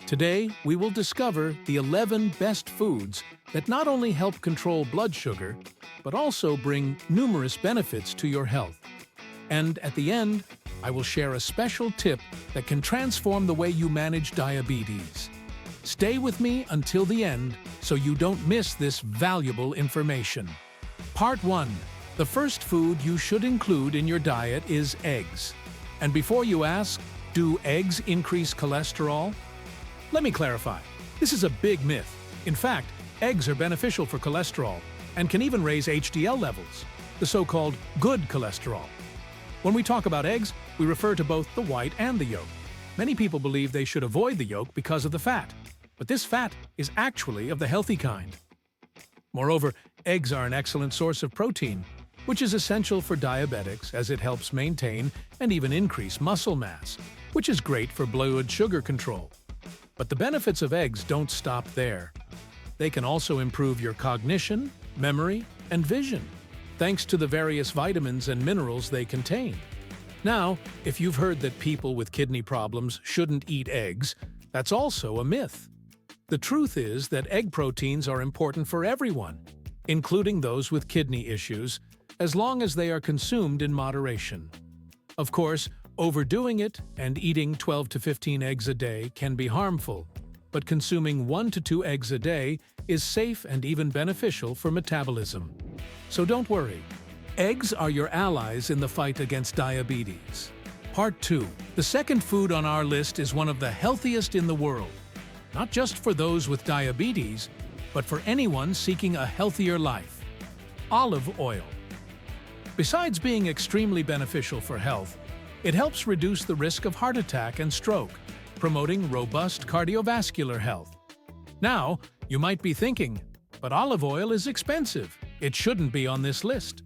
Today, we will discover the 11 best foods that not only help control blood sugar, but also bring numerous benefits to your health. And at the end, I will share a special tip that can transform the way you manage diabetes. Stay with me until the end so you don't miss this valuable information. Part 1. The first food you should include in your diet is eggs. And before you ask, do eggs increase cholesterol? Let me clarify. This is a big myth. In fact, eggs are beneficial for cholesterol and can even raise HDL levels, the so-called good cholesterol. When we talk about eggs, we refer to both the white and the yolk. Many people believe they should avoid the yolk because of the fat, but this fat is actually of the healthy kind. Moreover, eggs are an excellent source of protein, which is essential for diabetics as it helps maintain and even increase muscle mass, which is great for blood sugar control. But the benefits of eggs don't stop there. They can also improve your cognition, memory, and vision, thanks to the various vitamins and minerals they contain. Now, if you've heard that people with kidney problems shouldn't eat eggs, that's also a myth. The truth is that egg proteins are important for everyone, including those with kidney issues, as long as they are consumed in moderation. Of course, overdoing it and eating 12 to 15 eggs a day can be harmful, but consuming 1 to 2 eggs a day is safe and even beneficial for metabolism. So don't worry. Eggs are your allies in the fight against diabetes. Part 2. The second food on our list is one of the healthiest in the world, not just for those with diabetes, but for anyone seeking a healthier life. Olive oil. Besides being extremely beneficial for health, it helps reduce the risk of heart attack and stroke, promoting robust cardiovascular health. Now, you might be thinking, but olive oil is expensive. It shouldn't be on this list.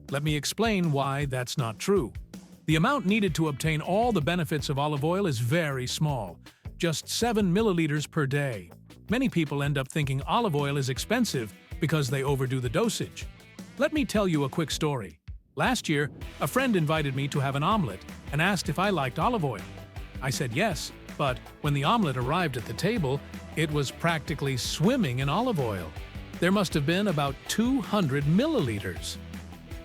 Let me explain why that's not true. The amount needed to obtain all the benefits of olive oil is very small, just 7 milliliters per day. Many people end up thinking olive oil is expensive because they overdo the dosage. Let me tell you a quick story. Last year, a friend invited me to have an omelet and asked if I liked olive oil. I said yes, but when the omelet arrived at the table, it was practically swimming in olive oil. There must have been about 200 milliliters.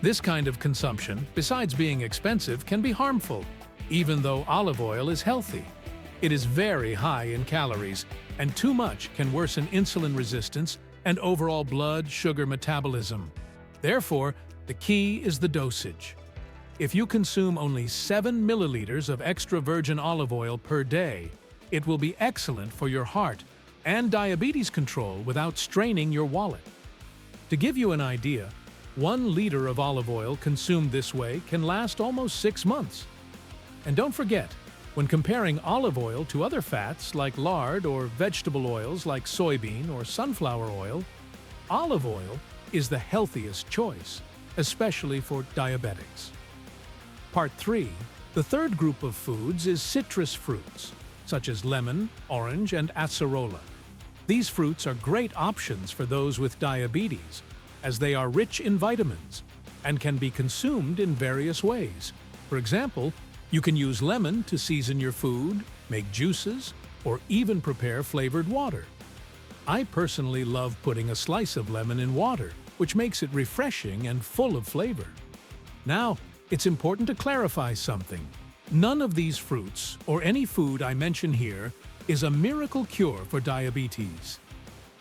This kind of consumption, besides being expensive, can be harmful, even though olive oil is healthy. It is very high in calories, and too much can worsen insulin resistance and overall blood sugar metabolism. Therefore, the key is the dosage. If you consume only 7 milliliters of extra virgin olive oil per day, it will be excellent for your heart and diabetes control without straining your wallet. To give you an idea, 1 liter of olive oil consumed this way can last almost 6 months. And don't forget, when comparing olive oil to other fats like lard or vegetable oils like soybean or sunflower oil, olive oil is the healthiest choice, especially for diabetics. Part 3. The third group of foods is citrus fruits, such as lemon, orange, and acerola. These fruits are great options for those with diabetes, as they are rich in vitamins and can be consumed in various ways. For example, you can use lemon to season your food, make juices, or even prepare flavored water. I personally love putting a slice of lemon in water, which makes it refreshing and full of flavor. Now, it's important to clarify something. None of these fruits, or any food I mention here, is a miracle cure for diabetes.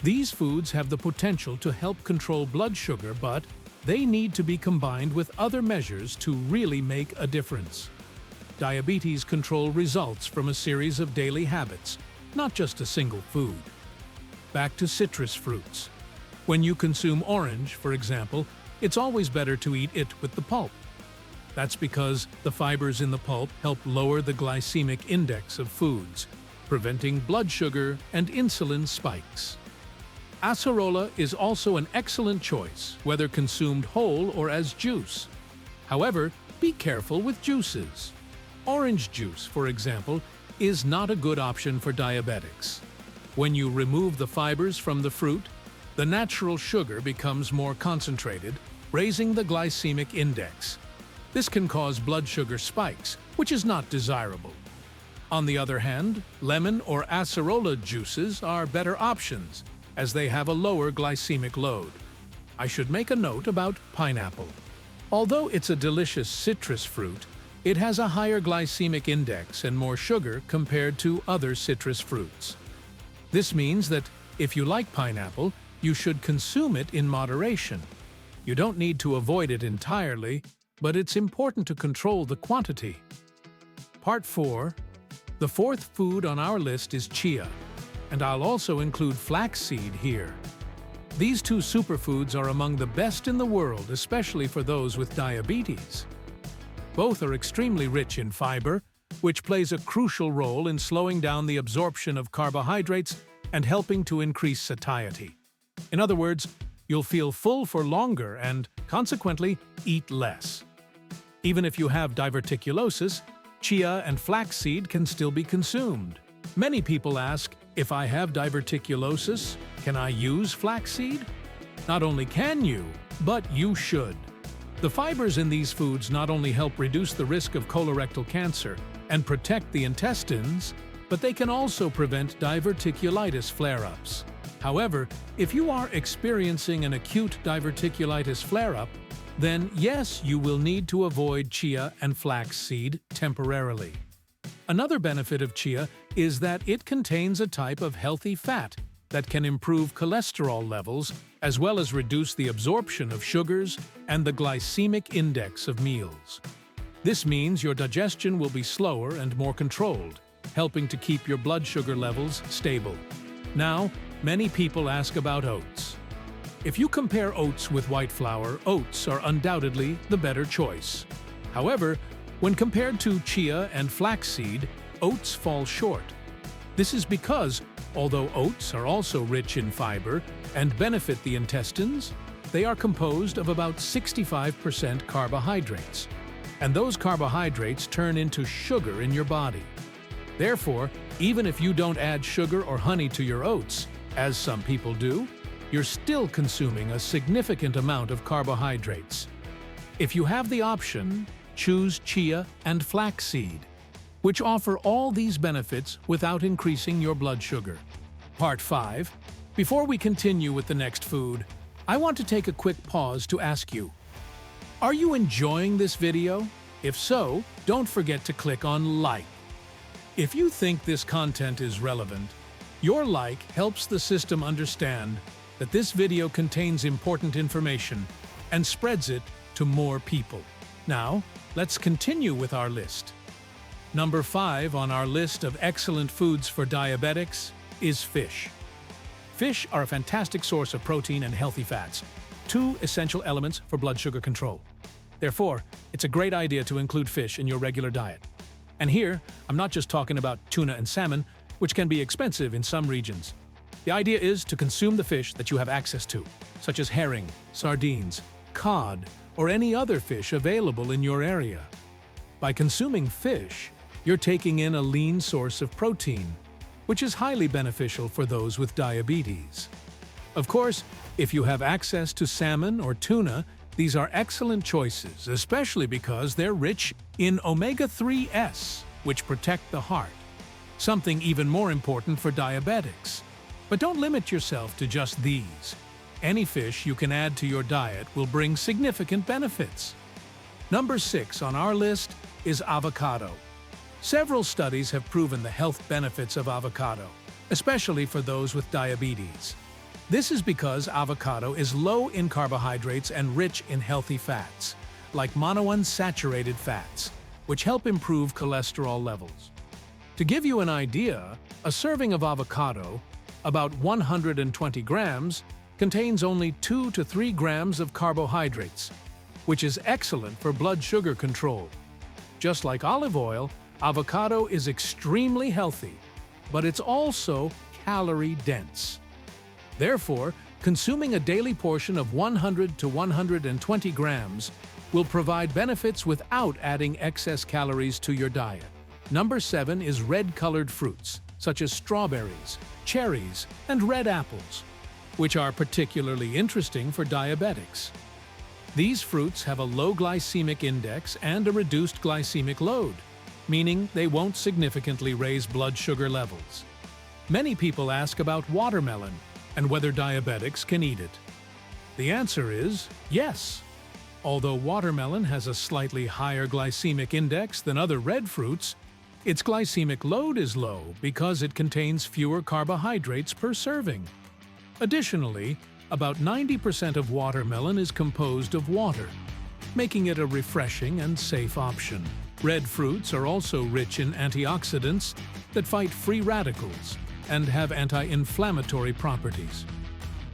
These foods have the potential to help control blood sugar, but they need to be combined with other measures to really make a difference. Diabetes control results from a series of daily habits, not just a single food. Back to citrus fruits. When you consume orange, for example, it's always better to eat it with the pulp. That's because the fibers in the pulp help lower the glycemic index of foods, preventing blood sugar and insulin spikes. Acerola is also an excellent choice, whether consumed whole or as juice. However, be careful with juices. Orange juice, for example, is not a good option for diabetics. When you remove the fibers from the fruit, the natural sugar becomes more concentrated, raising the glycemic index. This can cause blood sugar spikes, which is not desirable. On the other hand, lemon or acerola juices are better options, as they have a lower glycemic load. I should make a note about pineapple. Although it's a delicious citrus fruit, it has a higher glycemic index and more sugar compared to other citrus fruits. This means that if you like pineapple, you should consume it in moderation. You don't need to avoid it entirely, but it's important to control the quantity. Part 4. The fourth food on our list is chia, and I'll also include flaxseed here. These two superfoods are among the best in the world, especially for those with diabetes. Both are extremely rich in fiber, which plays a crucial role in slowing down the absorption of carbohydrates and helping to increase satiety. In other words, you'll feel full for longer and, consequently, eat less. Even if you have diverticulosis, chia and flaxseed can still be consumed. Many people ask, if I have diverticulosis, can I use flaxseed? Not only can you, but you should. The fibers in these foods not only help reduce the risk of colorectal cancer and protect the intestines, but they can also prevent diverticulitis flare-ups. However, if you are experiencing an acute diverticulitis flare-up, then yes, you will need to avoid chia and flaxseed temporarily. Another benefit of chia is that it contains a type of healthy fat that can improve cholesterol levels as well as reduce the absorption of sugars and the glycemic index of meals. This means your digestion will be slower and more controlled, helping to keep your blood sugar levels stable. Now, many people ask about oats. If you compare oats with white flour, oats are undoubtedly the better choice. However, when compared to chia and flaxseed, oats fall short. This is because, although oats are also rich in fiber and benefit the intestines, they are composed of about 65% carbohydrates, and those carbohydrates turn into sugar in your body. Therefore, even if you don't add sugar or honey to your oats, as some people do, you're still consuming a significant amount of carbohydrates. If you have the option, choose chia and flaxseed, which offer all these benefits without increasing your blood sugar. Part 5. Before we continue with the next food, I want to take a quick pause to ask you, are you enjoying this video? If so, don't forget to click on like. If you think this content is relevant, your like helps the system understand that this video contains important information and spreads it to more people. Now, let's continue with our list. Number 5 on our list of excellent foods for diabetics is fish. Fish are a fantastic source of protein and healthy fats, two essential elements for blood sugar control. Therefore, it's a great idea to include fish in your regular diet. And here, I'm not just talking about tuna and salmon, which can be expensive in some regions. The idea is to consume the fish that you have access to, such as herring, sardines, cod, or any other fish available in your area. By consuming fish, you're taking in a lean source of protein, which is highly beneficial for those with diabetes. Of course, if you have access to salmon or tuna, these are excellent choices, especially because they're rich in omega-3s, which protect the heart, something even more important for diabetics. But don't limit yourself to just these. Any fish you can add to your diet will bring significant benefits. Number 6 on our list is avocado. Several studies have proven the health benefits of avocado, especially for those with diabetes. This is because avocado is low in carbohydrates and rich in healthy fats, like monounsaturated fats, which help improve cholesterol levels. To give you an idea, a serving of avocado, about 120 grams, contains only 2 to 3 grams of carbohydrates, which is excellent for blood sugar control. Just like olive oil, avocado is extremely healthy, but it's also calorie-dense. Therefore, consuming a daily portion of 100 to 120 grams will provide benefits without adding excess calories to your diet. Number 7 is red-colored fruits, such as strawberries, cherries, and red apples, which are particularly interesting for diabetics. These fruits have a low glycemic index and a reduced glycemic load. meaning they won't significantly raise blood sugar levels. Many people ask about watermelon and whether diabetics can eat it. The answer is yes. Although watermelon has a slightly higher glycemic index than other red fruits, its glycemic load is low because it contains fewer carbohydrates per serving. Additionally, about 90% of watermelon is composed of water, making it a refreshing and safe option. Red fruits are also rich in antioxidants that fight free radicals and have anti-inflammatory properties.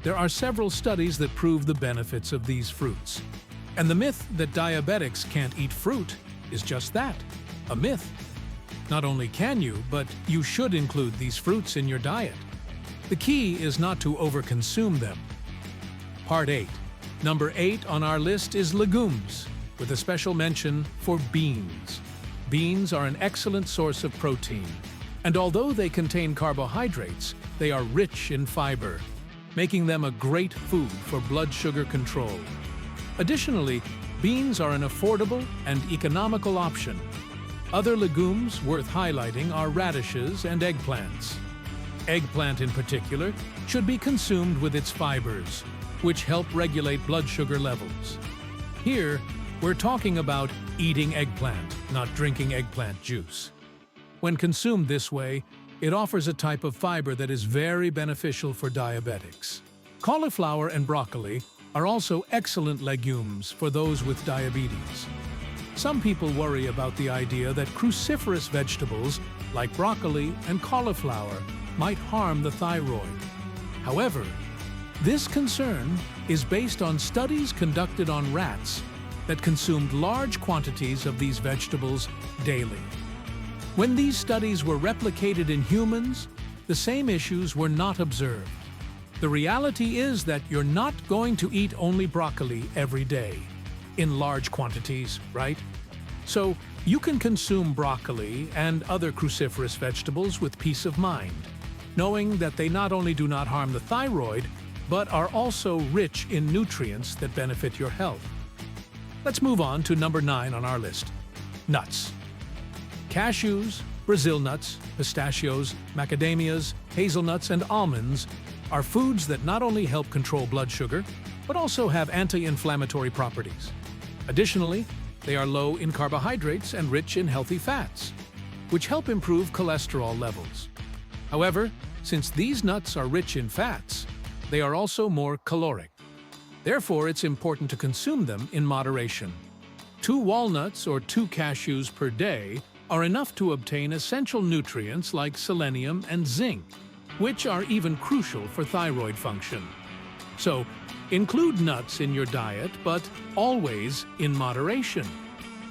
There are several studies that prove the benefits of these fruits. And the myth that diabetics can't eat fruit is just that, a myth. Not only can you, but you should include these fruits in your diet. The key is not to overconsume them. Part 8. Number 8 on our list is legumes, with a special mention for beans. Beans are an excellent source of protein, and although they contain carbohydrates, they are rich in fiber, making them a great food for blood sugar control. Additionally, beans are an affordable and economical option. Other legumes worth highlighting are radishes and eggplants. Eggplant in particular should be consumed with its fibers, which help regulate blood sugar levels. Here, we're talking about eating eggplant, not drinking eggplant juice. When consumed this way, it offers a type of fiber that is very beneficial for diabetics. Cauliflower and broccoli are also excellent legumes for those with diabetes. Some people worry about the idea that cruciferous vegetables like broccoli and cauliflower might harm the thyroid. However, this concern is based on studies conducted on rats that consumed large quantities of these vegetables daily. When these studies were replicated in humans, the same issues were not observed. The reality is that you're not going to eat only broccoli every day, in large quantities, right? So you can consume broccoli and other cruciferous vegetables with peace of mind, knowing that they not only do not harm the thyroid, but are also rich in nutrients that benefit your health. Let's move on to number 9 on our list: nuts. Cashews, Brazil nuts, pistachios, macadamias, hazelnuts, and almonds are foods that not only help control blood sugar, but also have anti-inflammatory properties. Additionally, they are low in carbohydrates and rich in healthy fats, which help improve cholesterol levels. However, since these nuts are rich in fats, they are also more caloric. Therefore, it's important to consume them in moderation. 2 walnuts or 2 cashews per day are enough to obtain essential nutrients like selenium and zinc, which are even crucial for thyroid function. So, include nuts in your diet, but always in moderation.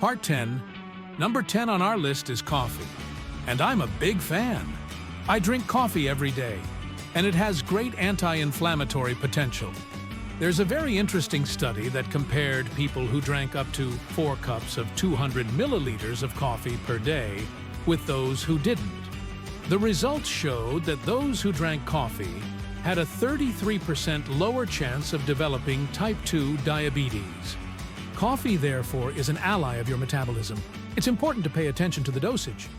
Part 10. Number 10 on our list is coffee. And I'm a big fan. I drink coffee every day, and it has great anti-inflammatory potential. There's a very interesting study that compared people who drank up to 4 cups of 200 milliliters of coffee per day with those who didn't. The results showed that those who drank coffee had a 33% lower chance of developing type 2 diabetes. Coffee, therefore, is an ally of your metabolism. It's important to pay attention to the dosage.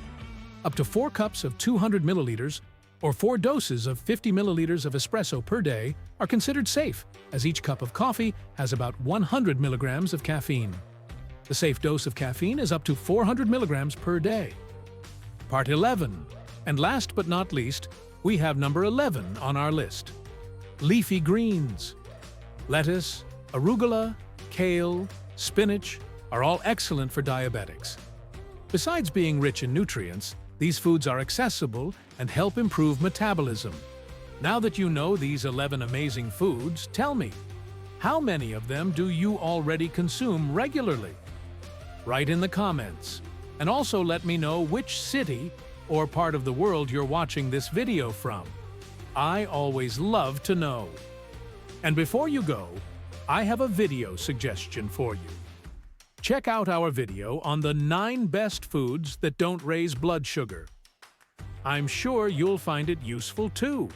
Up to 4 cups of 200 milliliters or 4 doses of 50 milliliters of espresso per day are considered safe, as each cup of coffee has about 100 milligrams of caffeine. The safe dose of caffeine is up to 400 milligrams per day. Part 11. And last but not least, we have number 11 on our list: leafy greens. Lettuce, arugula, kale, spinach are all excellent for diabetics. Besides being rich in nutrients, these foods are accessible and help improve metabolism. Now that you know these 11 amazing foods, tell me, how many of them do you already consume regularly? Write in the comments, and also let me know which city or part of the world you're watching this video from. I always love to know. And before you go, I have a video suggestion for you. Check out our video on the 9 best foods that don't raise blood sugar. I'm sure you'll find it useful too.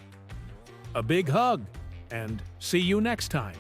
A big hug, and see you next time.